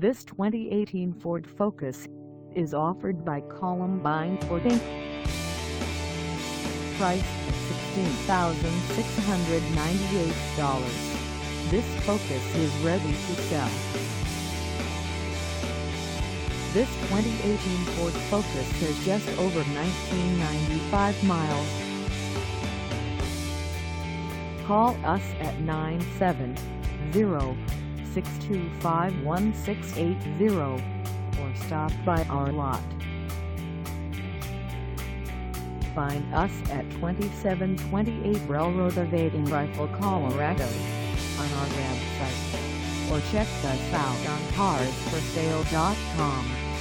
This 2018 Ford Focus is offered by Columbine Ford Inc. Price at $16,698. This Focus is ready to sell. This 2018 Ford Focus has just over 1995 miles. Call us at 970-625-1680 or stop by our lot. Find us at 2728 Railroad Ave Rifle, Colorado on our website, or check us out on carsforsale.com.